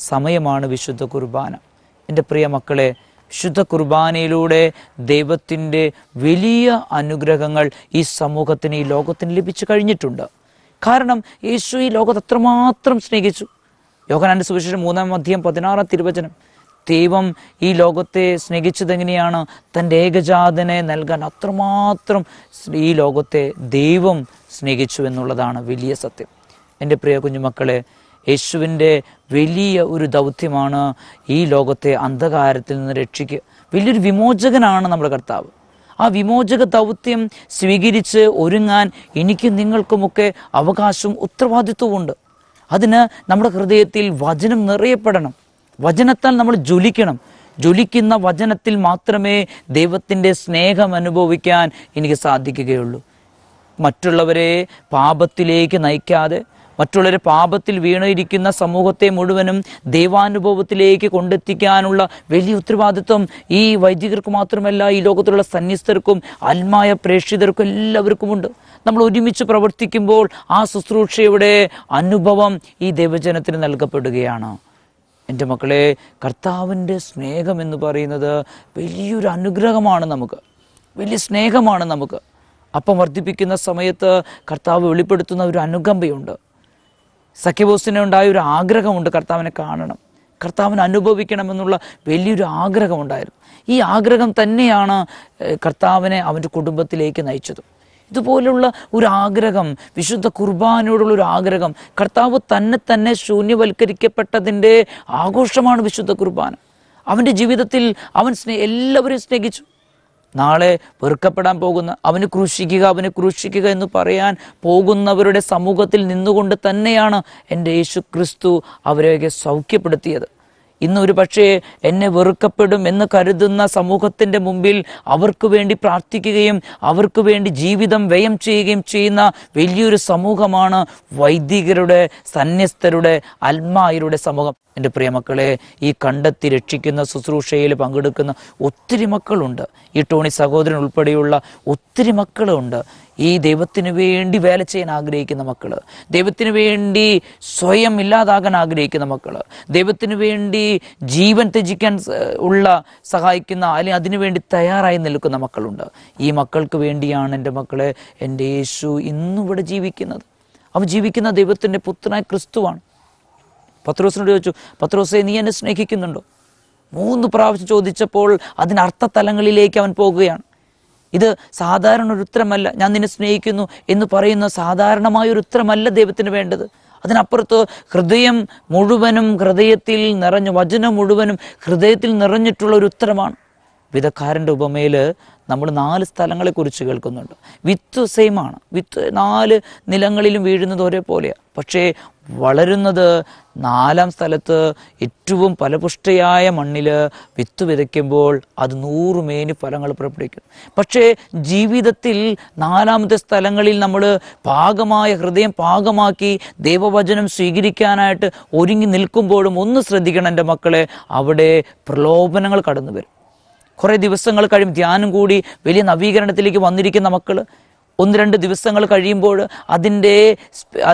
സമയമാണ് വിശുദ്ധ കുർബാന. എൻ്റെ പ്രിയ മക്കളെ, വിശുദ്ധ കുർബാനയിലൂടെ ദൈവത്തിൻ്റെ വലിയ അനുഗ്രഹങ്ങൾ ഈ സമൂഹത്തിന്, ഈ ലോകത്തിന് ലഭിച്ചു കഴിഞ്ഞിട്ടുണ്ട്. കാരണം യേശു ഈ ലോകത്ത് അത്രമാത്രം സ്നേഹിച്ചു. യോഹന്നാന്റെ സുവിശേഷം 3-ാം അധ്യായം 16-ാം തിരുവചനം, ദൈവം ഈ ലോകത്തെ സ്നേഹിച്ചതെങ്ങനെയാണ്? തൻ്റെ ഏകജാതനെ നൽകാൻ അത്രമാത്രം ഈ ലോകത്തെ ദൈവം സ്നേഹിച്ചു എന്നുള്ളതാണ് വലിയ സത്യം. എൻ്റെ പ്രിയ കുഞ്ഞുമക്കളെ, യേശുവിൻ്റെ വലിയ ഒരു ദൗത്യമാണ് ഈ ലോകത്തെ അന്ധകാരത്തിൽ നിന്ന് രക്ഷിക്കുക. വലിയൊരു വിമോചകനാണ് നമ്മുടെ കർത്താവ്. ആ വിമോചക ദൗത്യം സ്വീകരിച്ച് ഒരുങ്ങാൻ എനിക്കും നിങ്ങൾക്കുമൊക്കെ അവകാശവും ഉത്തരവാദിത്വമുണ്ട്. അതിന് നമ്മുടെ ഹൃദയത്തിൽ വചനം നിറയപ്പെടണം. വചനത്താൽ നമ്മൾ ജ്വലിക്കണം. ജ്വലിക്കുന്ന വചനത്തിൽ മാത്രമേ ദൈവത്തിൻ്റെ സ്നേഹം അനുഭവിക്കാൻ എനിക്ക് സാധിക്കുകയുള്ളൂ. മറ്റുള്ളവരെ പാപത്തിലേക്ക് നയിക്കാതെ, മറ്റുള്ളവരെ പാപത്തിൽ വീണിരിക്കുന്ന സമൂഹത്തെ മുഴുവനും ദൈവാനുഭവത്തിലേക്ക് കൊണ്ടെത്തിക്കാനുള്ള വലിയ ഉത്തരവാദിത്വം ഈ വൈദികർക്ക് മാത്രമല്ല, ഈ ലോകത്തിലുള്ള സന്യസ്തർക്കും ആത്മായ പ്രേക്ഷിതർക്കും എല്ലാവർക്കുമുണ്ട്. നമ്മൾ ഒരുമിച്ച് പ്രവർത്തിക്കുമ്പോൾ ആ ശുശ്രൂഷയുടെ അനുഭവം ഈ ദൈവജനത്തിന് നൽകപ്പെടുകയാണ്. എൻ്റെ മക്കളെ, കർത്താവിൻ്റെ സ്നേഹം എന്ന് പറയുന്നത് വലിയൊരു അനുഗ്രഹമാണ് നമുക്ക്, വലിയ സ്നേഹമാണ് നമുക്ക്. അപ്പം വർദ്ധിപ്പിക്കുന്ന സമയത്ത് കർത്താവ് വെളിപ്പെടുത്തുന്ന ഒരു അനുകമ്പയുണ്ട്. സഖ്യബോസിന് ഉണ്ടായ ഒരു ആഗ്രഹമുണ്ട്, കർത്താവിനെ കാണണം, കർത്താവിനെ അനുഭവിക്കണമെന്നുള്ള വലിയൊരു ആഗ്രഹമുണ്ടായിരുന്നു. ഈ ആഗ്രഹം തന്നെയാണ് കർത്താവിനെ അവൻ്റെ കുടുംബത്തിലേക്ക് നയിച്ചത്. ഇതുപോലുള്ള ഒരു ആഗ്രഹം, വിശുദ്ധ കുർബാനയോടുള്ള ഒരു ആഗ്രഹം, കർത്താവ് തന്നെ ശൂന്യവൽക്കരിക്കപ്പെട്ടതിൻ്റെ ആഘോഷമാണ് വിശുദ്ധ കുർബാന. അവൻ്റെ ജീവിതത്തിൽ അവൻ എല്ലാവരെയും സ്നേഹിച്ചു. നാളെ വെറുക്കപ്പെടാൻ പോകുന്ന, അവന് ക്രൂശിക്കുക എന്ന് പറയാൻ പോകുന്നവരുടെ സമൂഹത്തിൽ നിന്നുകൊണ്ട് തന്നെയാണ് എൻ്റെ യേശു ക്രിസ്തു അവരെയൊക്കെ സൗഖ്യപ്പെടുത്തിയത്. ഇന്നൊരു പക്ഷേ എന്നെ വെറുക്കപ്പെടും എന്ന് കരുതുന്ന സമൂഹത്തിൻ്റെ മുമ്പിൽ അവർക്ക് വേണ്ടി പ്രാർത്ഥിക്കുകയും അവർക്ക് വേണ്ടി ജീവിതം വ്യയം ചെയ്യുകയും ചെയ്യുന്ന വലിയൊരു സമൂഹമാണ് വൈദികരുടെ, സന്യസ്തരുടെ, അൽമായരുടെ സമൂഹം. എൻ്റെ പ്രിയമക്കളെ, ഈ കണ്ടെത്തി രക്ഷിക്കുന്ന ശുശ്രൂഷയിൽ പങ്കെടുക്കുന്ന ഒത്തിരി മക്കളുണ്ട്. ഈ ടോണി സഹോദരൻ ഉൾപ്പെടെയുള്ള ഒത്തിരി മക്കളുണ്ട്. ഈ ദൈവത്തിന് വേണ്ടി വേല ചെയ്യാൻ ആഗ്രഹിക്കുന്ന മക്കൾ, ദൈവത്തിന് വേണ്ടി സ്വയം ഇല്ലാതാകാൻ ആഗ്രഹിക്കുന്ന മക്കൾ, ദൈവത്തിന് വേണ്ടി ജീവൻ ത്യജിക്കാൻ സഹായിക്കുന്ന, അല്ലെങ്കിൽ അതിനുവേണ്ടി തയ്യാറായി നിൽക്കുന്ന മക്കളുണ്ട്. ഈ മക്കൾക്ക് വേണ്ടിയാണ് എൻ്റെ മക്കളെ എൻ്റെ യേശു ഇന്നിവിടെ ജീവിക്കുന്നത്. അവൻ ജീവിക്കുന്ന ദൈവത്തിൻ്റെ പുത്രനായ ക്രിസ്തുവാണ്. പത്രോസിനോട് ചോദിച്ചു, പത്രോസേ, നീ എന്നെ സ്നേഹിക്കുന്നുണ്ടോ? 3 പ്രാവശ്യം ചോദിച്ചപ്പോൾ അതിനർത്ഥ തലങ്ങളിലേക്ക് അവൻ പോകുകയാണ്. ഇത് സാധാരണ ഒരു ഉത്തരമല്ല. ഞാൻ നിന്നെ സ്നേഹിക്കുന്നു എന്ന് പറയുന്ന സാധാരണമായ ഒരു ഉത്തരമല്ല ദൈവത്തിന് വേണ്ടത്. അതിനപ്പുറത്ത് ഹൃദയം മുഴുവനും, ഹൃദയത്തിൽ നിറഞ്ഞു, വചനം മുഴുവനും ഹൃദയത്തിൽ നിറഞ്ഞിട്ടുള്ള ഒരു ഉത്തരമാണ്. വിധക്കാരൻ്റെ ഉപമയിൽ നമ്മൾ 4 സ്ഥലങ്ങളെക്കുറിച്ച് കേൾക്കുന്നുണ്ട്. വിത്ത് സെയിമാണ്, വിത്ത് 4 നിലങ്ങളിലും വീഴുന്നത് ഒരേപോലെയാണ്. പക്ഷേ വളരുന്നത് 4-ാം സ്ഥലത്ത് ഏറ്റവും ഫലപുഷ്ടയായ മണ്ണിൽ വിത്ത് വിതയ്ക്കുമ്പോൾ അത് 100 മേനി ഫലങ്ങൾ പുറപ്പെടുവിക്കും. പക്ഷേ ജീവിതത്തിൽ 4-ാമത്തെ സ്ഥലങ്ങളിൽ നമ്മൾ ഹൃദയം പാകമാക്കി ദൈവവചനം സ്വീകരിക്കാനായിട്ട് ഒരുങ്ങി നിൽക്കുമ്പോഴും ഒന്ന് ശ്രദ്ധിക്കണം എൻ്റെ മക്കളെ, അവിടെ പ്രലോഭനങ്ങൾ കടന്നു വരും. കുറേ ദിവസങ്ങൾ കഴിയും, ധ്യാനം കൂടി വലിയ നവീകരണത്തിലേക്ക് വന്നിരിക്കുന്ന മക്കൾ 1-2 ദിവസങ്ങൾ കഴിയുമ്പോൾ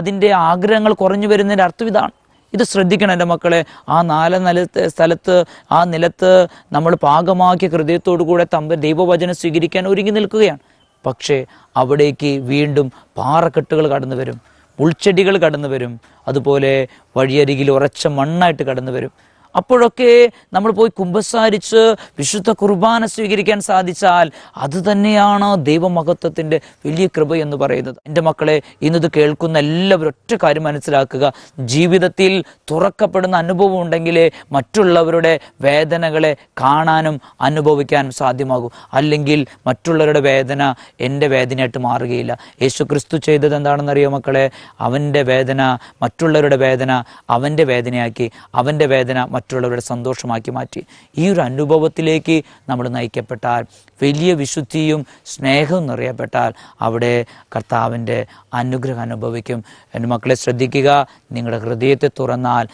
അതിൻ്റെ ആഗ്രഹങ്ങൾ കുറഞ്ഞു വരുന്നതിൻ്റെ അർത്ഥം ഇതാണ്. ഇത് ശ്രദ്ധിക്കണം എൻ്റെ മക്കളെ. ആ 4 സ്ഥലത്ത്, ആ നിലത്ത് നമ്മൾ പാകമാക്കിയ ഹൃദയത്തോടു കൂടെ ദൈവവചനം സ്വീകരിക്കാൻ ഒരുങ്ങി നിൽക്കുകയാണ്. പക്ഷേ അവിടേക്ക് വീണ്ടും പാറക്കെട്ടുകൾ കടന്നു വരും, മുൾച്ചെടികൾ കടന്നു വരും, അതുപോലെ വഴിയരികിൽ ഉറച്ച മണ്ണായിട്ട് കടന്നു വരും. അപ്പോഴൊക്കെ നമ്മൾ പോയി കുമ്പസാരിച്ച് വിശുദ്ധ കുർബാന സ്വീകരിക്കാൻ സാധിച്ചാൽ അത് തന്നെയാണ് ദൈവമഹത്വത്തിൻ്റെ വലിയ കൃപ എന്ന് പറയുന്നത്. എൻ്റെ മക്കളെ, ഇന്നത് കേൾക്കുന്ന എല്ലാവരും ഒറ്റ കാര്യം മനസ്സിലാക്കുക. ജീവിതത്തിൽ തുറക്കപ്പെടുന്ന അനുഭവം ഉണ്ടെങ്കിലേ മറ്റുള്ളവരുടെ വേദനകളെ കാണാനും അനുഭവിക്കാനും സാധ്യമാകൂ. അല്ലെങ്കിൽ മറ്റുള്ളവരുടെ വേദന എൻ്റെ വേദനയായിട്ട് മാറുകയില്ല. യേശു ക്രിസ്തു ചെയ്തത് എന്താണെന്നറിയോ മക്കളെ? അവൻ്റെ വേദന മറ്റുള്ളവരുടെ വേദന അവൻ്റെ വേദനയാക്കി, അവൻ്റെ വേദന മറ്റുള്ളവരുടെ സന്തോഷമാക്കി മാറ്റി. ഈ ഒരു അനുഭവത്തിലേക്ക് നമ്മൾ നയിക്കപ്പെട്ടാൽ, വലിയ വിശുദ്ധിയും സ്നേഹവും നിറയപ്പെട്ടാൽ, അവിടെ കർത്താവിൻ്റെ അനുഗ്രഹം അനുഭവിക്കും. എൻ്റെ മക്കളെ ശ്രദ്ധിക്കുക, നിങ്ങളുടെ ഹൃദയത്തെ തുറന്നാൽ,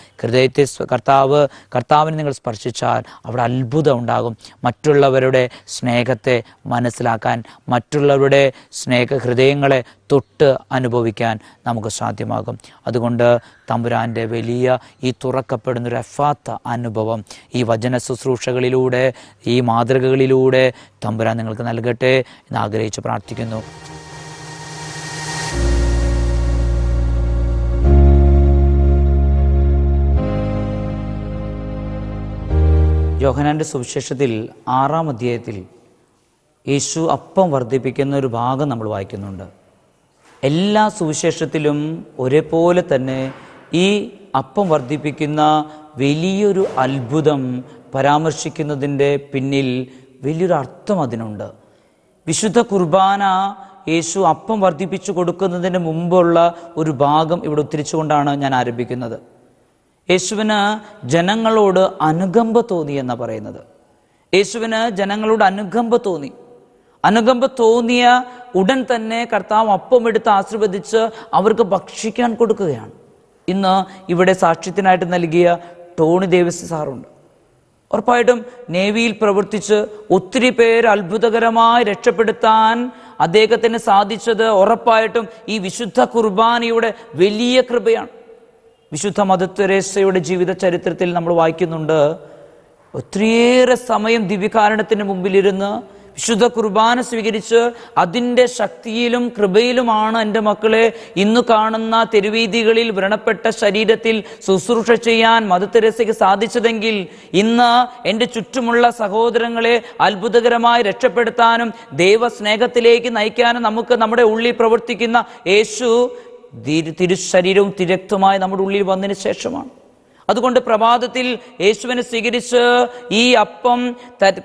കർത്താവിനെ നിങ്ങൾ സ്പർശിച്ചാൽ അവിടെ അത്ഭുതം ഉണ്ടാകും. മറ്റുള്ളവരുടെ സ്നേഹത്തെ മനസ്സിലാക്കാൻ, മറ്റുള്ളവരുടെ ഹൃദയങ്ങളെ തൊട്ട് അനുഭവിക്കാൻ നമുക്ക് സാധ്യമാകും. അതുകൊണ്ട് തമ്പുരാൻ്റെ വലിയ ഈ തുറക്കപ്പെടുന്നൊരു എഫാത്ത അനുഭവം ഈ വചന ശുശ്രൂഷകളിലൂടെ, ഈ മാതൃകകളിലൂടെ തമ്പുരാൻ നിങ്ങൾക്ക് നൽകട്ടെ എന്ന് ആഗ്രഹിച്ച് പ്രാർത്ഥിക്കുന്നു. യോഹന്നാന്റെ സുവിശേഷത്തിൽ 6-ാം അധ്യായത്തിൽ യേശു അപ്പം വർദ്ധിപ്പിക്കുന്ന ഒരു ഭാഗം നമ്മൾ വായിക്കുന്നുണ്ട്. എല്ലാ സുവിശേഷത്തിലും ഒരേപോലെ തന്നെ ഈ അപ്പം വർദ്ധിപ്പിക്കുന്ന വലിയൊരു അത്ഭുതം പരാമർശിക്കുന്നതിൻ്റെ പിന്നിൽ വലിയൊരു അർത്ഥം അതിനുണ്ട്. വിശുദ്ധ കുർബാന യേശു അപ്പം വർദ്ധിപ്പിച്ചു കൊടുക്കുന്നതിന് മുമ്പുള്ള ഒരു ഭാഗം ഇവിടെ ഉദ്ധരിച്ചുകൊണ്ടാണ് ഞാൻ ആരംഭിക്കുന്നത്. യേശുവിന് ജനങ്ങളോട് അനുകമ്പ തോന്നി എന്നാണ് പറയുന്നത്. യേശുവിന് ജനങ്ങളോട് അനുകമ്പ തോന്നിയ ഉടൻ തന്നെ കർത്താവ് അപ്പം എടുത്ത് ആശീർവദിച്ച് അവർക്ക് ഭക്ഷിക്കാൻ കൊടുക്കുകയാണ്. ഇന്ന് ഇവിടെ സാക്ഷ്യത്തിനായിട്ട് നൽകിയ ടോണി ഡേവിസ് സാറുണ്ട്. ഉറപ്പായിട്ടും നേവിയിൽ പ്രവർത്തിച്ച് ഒത്തിരി പേര് അത്ഭുതകരമായി രക്ഷപ്പെടുത്താൻ അദ്ദേഹത്തിന് സാധിച്ചത് ഉറപ്പായിട്ടും ഈ വിശുദ്ധ കുർബാനയുടെ വലിയ കൃപയാണ്. വിശുദ്ധ മദർ തെരേസയുടെ ജീവിത ചരിത്രത്തിൽ നമ്മൾ വായിക്കുന്നുണ്ട്, ഒത്തിരിയേറെ സമയം ദിവ്യകാരുണ്യത്തിന് മുമ്പിലിരുന്ന് വിശുദ്ധ കുർബാന സ്വീകരിച്ച് അതിൻ്റെ ശക്തിയിലും കൃപയിലുമാണ് എൻ്റെ മക്കളെ ഇന്ന് കാണുന്ന തെരുവീതികളിൽ വ്രണപ്പെട്ട ശരീരത്തിൽ ശുശ്രൂഷ ചെയ്യാൻ മദർ തെരേസയ്ക്ക് സാധിച്ചതെങ്കിൽ, ഇന്ന് എൻ്റെ ചുറ്റുമുള്ള സഹോദരങ്ങളെ അത്ഭുതകരമായി രക്ഷപ്പെടുത്താനും ദൈവസ്നേഹത്തിലേക്ക് നയിക്കാനും നമുക്ക് നമ്മുടെ ഉള്ളിൽ പ്രവർത്തിക്കുന്ന യേശു തിരുശരീരവും തിരക്തമായി നമ്മുടെ ഉള്ളിൽ വന്നതിന് ശേഷമാണ്. അതുകൊണ്ട് പ്രഭാതത്തിൽ യേശുവിനെ സ്വീകരിച്ച് ഈ അപ്പം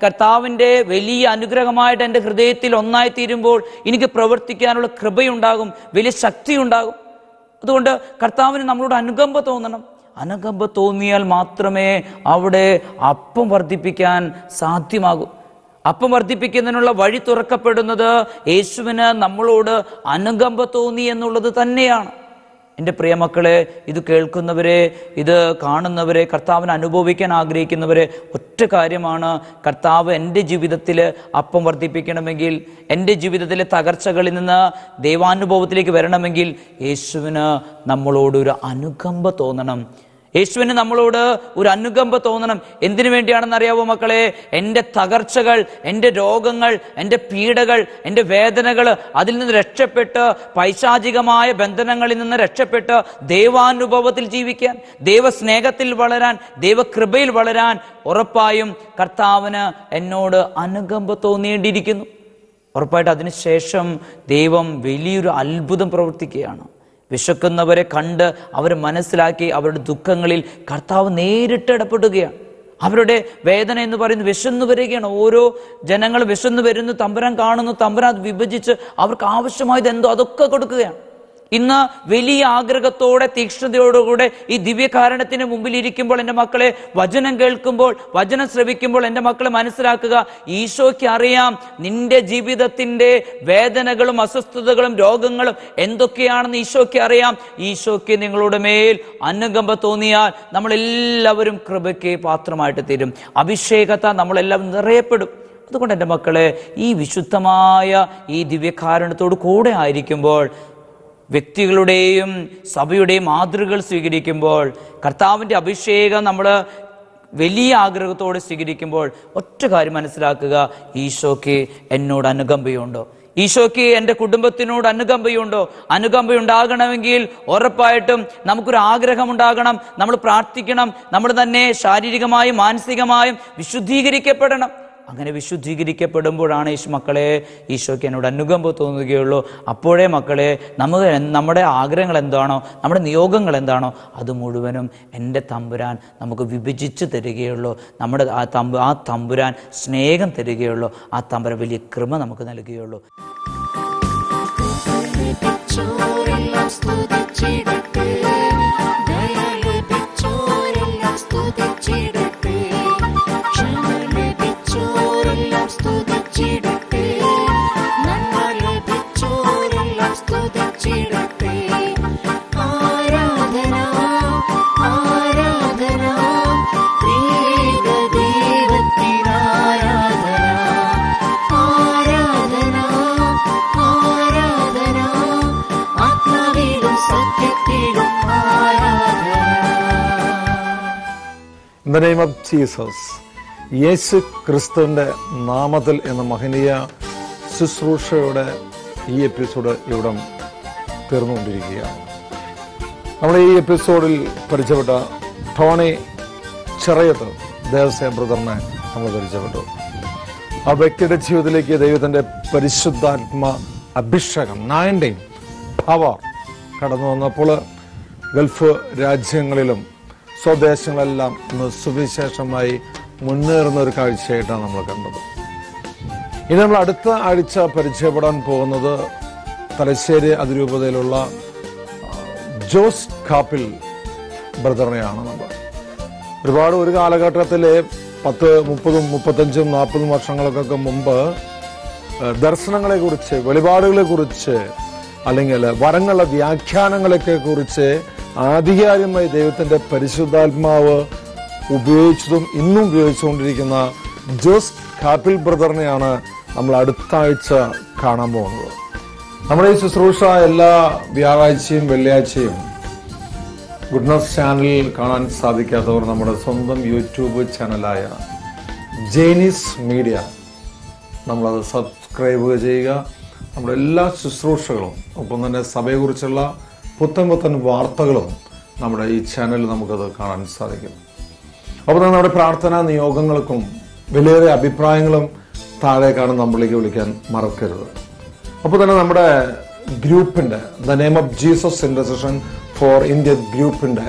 കർത്താവിൻ്റെ വലിയ അനുഗ്രഹമായിട്ട് എൻ്റെ ഹൃദയത്തിൽ ഒന്നായി തീരുമ്പോൾ എനിക്ക് പ്രവർത്തിക്കാനുള്ള കൃപയുണ്ടാകും, വലിയ ശക്തി ഉണ്ടാകും. അതുകൊണ്ട് കർത്താവിന് നമ്മളോട് അനുകമ്പ തോന്നണം. അനുകമ്പ തോന്നിയാൽ മാത്രമേ അവിടെ അപ്പം വർദ്ധിപ്പിക്കാൻ സാധ്യമാകൂ. അപ്പം വർദ്ധിപ്പിക്കുന്നതിനുള്ള വഴി തുറക്കപ്പെടുന്നത് യേശുവിന് നമ്മളോട് അനുകമ്പ തോന്നി എന്നുള്ളത് തന്നെയാണ്. എൻ്റെ പ്രിയ മക്കളെ, ഇത് കേൾക്കുന്നവരെ, ഇത് കാണുന്നവരെ, കർത്താവിനെ അനുഭവിക്കാൻ ആഗ്രഹിക്കുന്നവരെ, ഒറ്റ കാര്യമാണ്, കർത്താവ് എൻ്റെ ജീവിതത്തിൽ അപ്പം വർദ്ധിപ്പിക്കണമെങ്കിൽ, എൻ്റെ ജീവിതത്തിലെ തകർച്ചകളിൽ നിന്ന് ദൈവാനുഭവത്തിലേക്ക് വരണമെങ്കിൽ യേശുവിന് നമ്മളോടൊരു അനുകമ്പ തോന്നണം. യേശുവിന് നമ്മളോട് ഒരു അനുകമ്പ തോന്നണം. എന്തിനു വേണ്ടിയാണെന്ന് അറിയാവോ മക്കളെ? എൻ്റെ തകർച്ചകൾ, എൻ്റെ രോഗങ്ങൾ, എൻ്റെ പീഡകൾ, എൻ്റെ വേദനകൾ, അതിൽ നിന്ന് രക്ഷപ്പെട്ട്, പൈശാചികമായ ബന്ധനങ്ങളിൽ നിന്ന് രക്ഷപ്പെട്ട് ദൈവാനുഭവത്തിൽ ജീവിക്കാൻ, ദൈവസ്നേഹത്തിൽ വളരാൻ, ദൈവകൃപയിൽ വളരാൻ ഉറപ്പായും കർത്താവിന് എന്നോട് അനുകമ്പ തോന്നിയേണ്ടിയിരിക്കുന്നു. ഉറപ്പായിട്ട് അതിനുശേഷം ദൈവം വലിയൊരു അത്ഭുതം പ്രവർത്തിക്കുകയാണ്. വിശക്കുന്നവരെ കണ്ട് അവരെ മനസ്സിലാക്കി അവരുടെ ദുഃഖങ്ങളിൽ കർത്താവ് നേരിട്ട് ഇടപെടുകയാണ്. അവരുടെ വേദന എന്ന് പറയുന്നത് വിശന്നു വരികയാണ്. ഓരോ ജനങ്ങൾ വിശന്നു വരുന്നു, തമ്പുരാൻ കാണുന്നു, തമ്പുരാൻ അത് വിഭജിച്ച് അവർക്ക് ആവശ്യമായത് എന്തോ അതൊക്കെ കൊടുക്കുകയാണ്. ഇന്ന് വലിയ ആഗ്രഹത്തോടെ, തീക്ഷ്ണതയോടുകൂടെ ഈ ദിവ്യകാരണത്തിന് മുമ്പിൽ ഇരിക്കുമ്പോൾ എൻ്റെ മക്കളെ, വചനം കേൾക്കുമ്പോൾ, വചനം ശ്രവിക്കുമ്പോൾ എൻ്റെ മക്കളെ മനസ്സിലാക്കുക, ഈശോയ്ക്ക് അറിയാം നിന്റെ ജീവിതത്തിൻ്റെ വേദനകളും അസ്വസ്ഥതകളും രോഗങ്ങളും എന്തൊക്കെയാണെന്ന് ഈശോയ്ക്ക് അറിയാം. ഈശോയ്ക്ക് നിങ്ങളുടെ മേൽ അനുകമ്പ തോന്നിയാൽ നമ്മളെല്ലാവരും കൃപയ്ക്ക് പാത്രമായിട്ട് തീരും. അഭിഷേകത്താൽ നമ്മളെല്ലാം നിറയപ്പെടും. അതുകൊണ്ട് എൻ്റെ മക്കളെ, ഈ വിശുദ്ധമായ ഈ ദിവ്യകാരണത്തോട് കൂടെ ആയിരിക്കുമ്പോൾ, വ്യക്തികളുടെയും സഭയുടെയും മാതൃകകൾ സ്വീകരിക്കുമ്പോൾ, കർത്താവിൻ്റെ അഭിഷേകം നമ്മൾ വലിയ ആഗ്രഹത്തോടെ സ്വീകരിക്കുമ്പോൾ ഒറ്റ കാര്യം മനസ്സിലാക്കുക, ഈശോയ്ക്ക് എന്നോട് അനുകമ്പയുണ്ടോ? ഈശോയ്ക്ക് എൻ്റെ കുടുംബത്തിനോട് അനുകമ്പയുണ്ടോ? അനുകമ്പയുണ്ടാകണമെങ്കിൽ ഉറപ്പായിട്ടും നമുക്കൊരു ആഗ്രഹം ഉണ്ടാകണം. നമ്മൾ പ്രാർത്ഥിക്കണം. നമ്മൾ തന്നെ ശാരീരികമായും മാനസികമായും വിശുദ്ധീകരിക്കപ്പെടണം. അങ്ങനെ വിശുദ്ധീകരിക്കപ്പെടുമ്പോഴാണ് മക്കളെ ഈശോയ്ക്ക് എന്നോട് അനുകമ്പ തോന്നുകയുള്ളൂ. അപ്പോഴേ മക്കളെ നമ്മുടെ ആഗ്രഹങ്ങൾ എന്താണോ, നമ്മുടെ നിയോഗങ്ങൾ എന്താണോ, അത് മുഴുവനും എൻ്റെ തമ്പുരാൻ നമുക്ക് വിഭജിച്ച് തരികയുള്ളൂ. നമ്മുടെ ആ തമ്പുരാൻ സ്നേഹം തരികയുള്ളൂ. ആ തമ്പുരാൻ വലിയ കൃപ നമുക്ക് നൽകുകയുള്ളൂ. In the name of Jesus, യേശു ക്രിസ്തുവിൻ്റെ നാമത്തിൽ എന്ന മഹനീയ ശുശ്രൂഷയുടെ ഈ എപ്പിസോഡ് ഇവിടെ തീർന്നുകൊണ്ടിരിക്കുകയാണ്. നമ്മൾ ഈ എപ്പിസോഡിൽ പരിചയപ്പെട്ട ടോണി ചിറയത്ത് ദേവസ്വം ബ്രദറിനെ നമ്മൾ പരിചയപ്പെട്ടു. ആ വ്യക്തിയുടെ ജീവിതത്തിലേക്ക് ദൈവത്തിൻ്റെ പരിശുദ്ധാത്മ അഭിഷേകം 19 പവർ കടന്നു വന്നപ്പോൾ ഗൾഫ് രാജ്യങ്ങളിലും സ്വദേശങ്ങളെല്ലാം ഇന്ന് സുവിശേഷമായി മുന്നേറുന്ന ഒരു കാഴ്ചയായിട്ടാണ് നമ്മൾ കണ്ടത്. ഇനി നമ്മൾ അടുത്ത ആഴ്ച പരിചയപ്പെടാൻ പോകുന്നത് തലശ്ശേരി അതിരൂപതയിലുള്ള ജോസ് കാപ്പിൽ ബ്രദറിനെയാണ്. നമ്മൾ ഒരു കാലഘട്ടത്തിലെ 10, 30, 35, 40 വർഷങ്ങൾക്കൊക്കെ മുമ്പ് ദർശനങ്ങളെ കുറിച്ച്, വെളിപാടുകളെ കുറിച്ച്, അല്ലെങ്കിൽ വരങ്ങളുടെ വ്യാഖ്യാനങ്ങളൊക്കെ കുറിച്ച് ആധികാരികമായി ദൈവത്തിന്റെ പരിശുദ്ധാത്മാവ് ഉപയോഗിച്ചതും ഇന്നും ഉപയോഗിച്ചുകൊണ്ടിരിക്കുന്ന ജോസ് കാപ്പിൽ ബ്രദറിനെയാണ് നമ്മൾ അടുത്ത ആഴ്ച കാണാൻ പോകുന്നത്. നമ്മുടെ ഈ ശുശ്രൂഷ എല്ലാ വ്യാഴാഴ്ചയും വെള്ളിയാഴ്ചയും ഗുഡ്നസ് ചാനലിൽ കാണാൻ സാധിക്കാത്തവർ നമ്മുടെ സ്വന്തം യൂട്യൂബ് ചാനലായ ജെയിനിസ് മീഡിയ നമ്മളത് സബ്സ്ക്രൈബ് ചെയ്യുക. നമ്മുടെ എല്ലാ ശുശ്രൂഷകളും ഒപ്പം തന്നെ സഭയെക്കുറിച്ചുള്ള പുത്തൻ വാർത്തകളും നമ്മുടെ ഈ ചാനലിൽ നമുക്കത് കാണാൻ സാധിക്കും. അപ്പോൾ തന്നെ നമ്മുടെ പ്രാർത്ഥനാ നിയോഗങ്ങൾക്കും വിലയേറിയ അഭിപ്രായങ്ങളും താഴെ കാണും നമ്മളിലേക്ക് വിളിക്കാൻ മറക്കരുത്. അപ്പോൾ തന്നെ നമ്മുടെ ഗ്രൂപ്പിൻ്റെ the name of Jesus intercession for India ഗ്രൂപ്പിൻ്റെ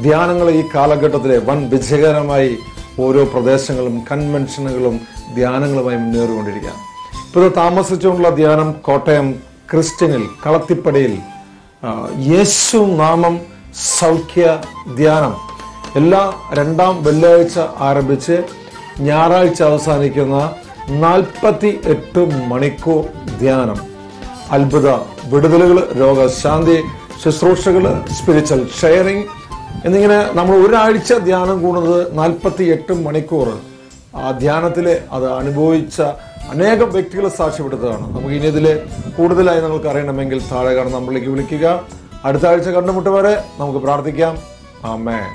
ധ്യാനങ്ങൾ ഈ കാലഘട്ടത്തിലെ വൻ വിജയകരമായി ഓരോ പ്രദേശങ്ങളും കൺവെൻഷനുകളും ധ്യാനങ്ങളുമായി മുന്നേറിക്കൊണ്ടിരിക്കുക. ഇപ്പോൾ താമസിച്ചുകൊണ്ടുള്ള ധ്യാനം കോട്ടയം ക്രിസ്ത്യനിൽ കളത്തിപ്പടിയിൽ യേശു നാമം സൗഖ്യ ധ്യാനം എല്ലാ 2ാം വെള്ളിയാഴ്ച ആരംഭിച്ച് ഞായറാഴ്ച അവസാനിക്കുന്ന 48 മണിക്കൂർ ധ്യാനം, അത്ഭുത വിടുതലുകൾ, രോഗശാന്തി ശുശ്രൂഷകൾ, സ്പിരിച്വൽ ഷെയറിംഗ് എന്നിങ്ങനെ നമ്മൾ ഒരാഴ്ച ധ്യാനം കൂടുന്നത് 48 മണിക്കൂർ ആ ധ്യാനത്തിലെ അത് അനുഭവിച്ച അനേകം വ്യക്തികളെ സാക്ഷ്യപ്പെടുത്തുകയാണ്. നമുക്ക് ഇനി ഇതിൽ കൂടുതലായി നിങ്ങൾക്ക് അറിയണമെങ്കിൽ താഴെ കാണുന്ന നമ്മളിലേക്ക് വിളിക്കുക. അടുത്ത ആഴ്ച കണ്ടുമുട്ടുവരെ നമുക്ക് പ്രാർത്ഥിക്കാം. ആമേൻ.